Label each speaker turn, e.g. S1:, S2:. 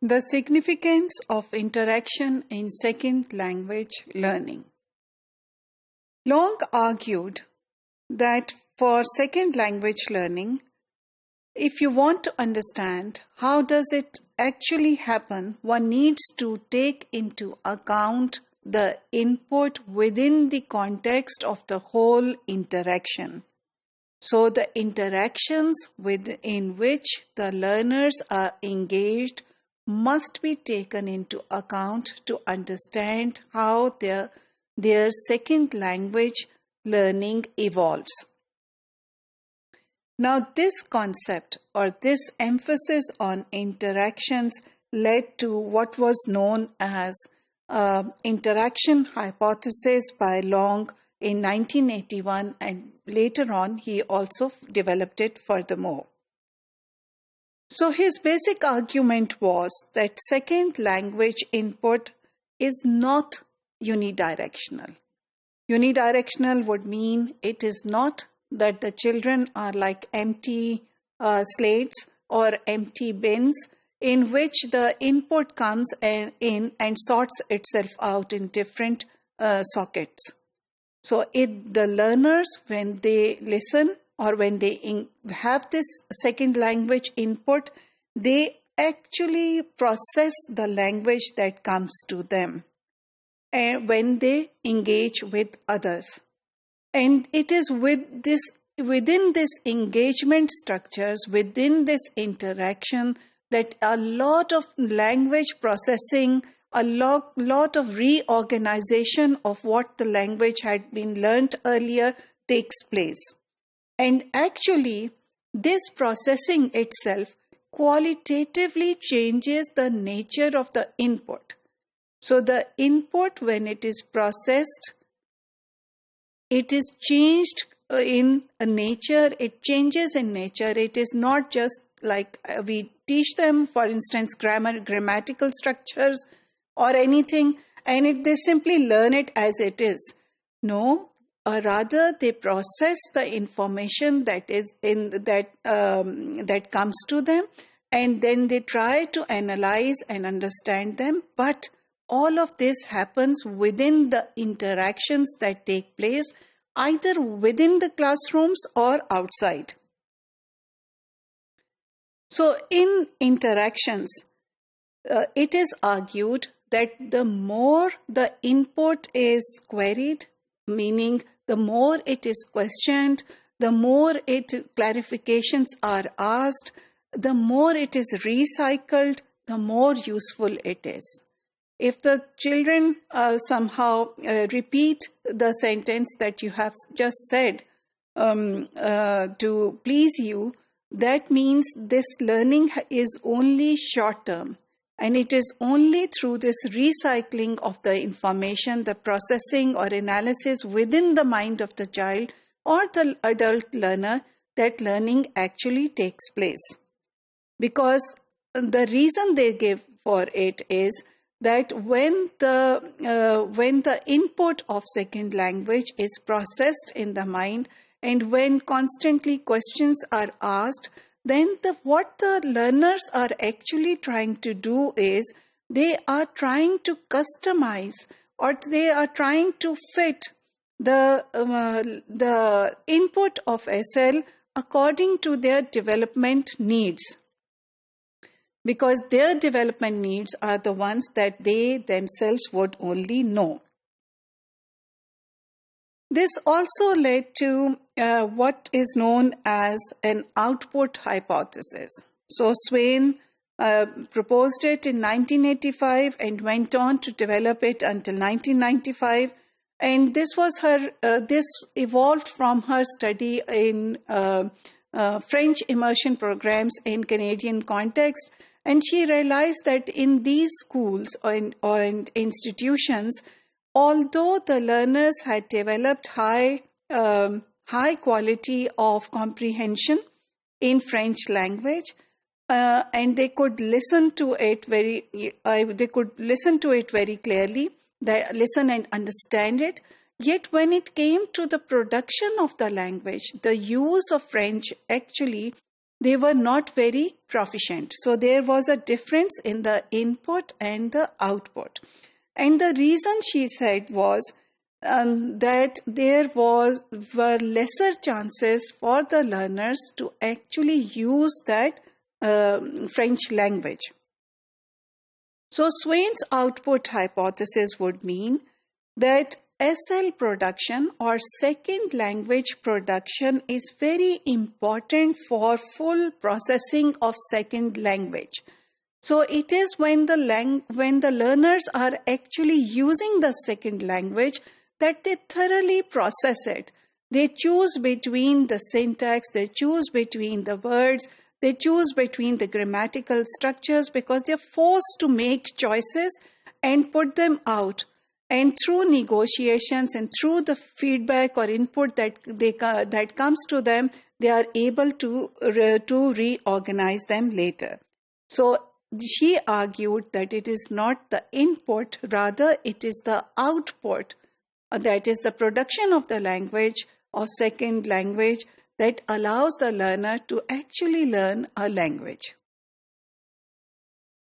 S1: The significance of interaction in second language learning. Long argued that for second language learning, if you want to understand how does it actually happen, one needs to take into account the input within the context of the whole interaction. So the interactions in which the learners are engaged must be taken into account to understand how their second language learning evolves. Now, this concept or this emphasis on interactions led to what was known as interaction hypothesis by Long in 1981, and later on he also developed it furthermore. So his basic argument was that second language input is not unidirectional. Unidirectional would mean it is not that the children are like empty slates or empty bins in which the input comes in and sorts itself out in different sockets. So the learners, when they listen or when they have this second language input, they actually process the language that comes to them when they engage with others. And it is within this engagement structures, within this interaction, that a lot of language processing, a lot of reorganization of what the language had been learnt earlier takes place. And actually, this processing itself qualitatively changes the nature of the input. So the input, when it is processed, it is changed in nature, it changes in nature. It is not just like we teach them, for instance, grammatical structures or anything, and they simply learn it as it is. No, rather they process the information that is that comes to them, and then they try to analyze and understand them. But all of this happens within the interactions that take place, either within the classrooms or outside. So in interactions, it is argued that the more the input is queried, meaning the more it is questioned, the more clarifications are asked, the more it is recycled, the more useful it is. If the children somehow repeat the sentence that you have just said to please you, that means this learning is only short term. And it is only through this recycling of the information, the processing or analysis within the mind of the child or the adult learner that learning actually takes place. Because the reason they give for it is that when the input of second language is processed in the mind and when constantly questions are asked, then what the learners are actually trying to do is they are trying to customize or they are trying to fit the input of SL according to their development needs. Because their development needs are the ones that they themselves would only know. This also led to what is known as an output hypothesis. So Swain proposed it in 1985 and went on to develop it until 1995. And this evolved from her study in French immersion programs in Canadian context. And she realized that in these schools or in institutions, although the learners had developed high quality of comprehension in French language, and they could listen to it very clearly, they listen and understand it. Yet when it came to the production of the language, the use of French, actually, they were not very proficient. So there was a difference in the input and the output. And the reason she said was that there were lesser chances for the learners to actually use that French language. So Swain's output hypothesis would mean that SL production or second language production is very important for full processing of second language. So it is when the learners are actually using the second language that they thoroughly process it. They choose between the syntax, they choose between the words, they choose between the grammatical structures because they're forced to make choices and put them out. And through negotiations and through the feedback or input that comes to them, they are able to reorganize them later. So she argued that it is not the input, rather it is the output, that is the production of the language or second language, that allows the learner to actually learn a language.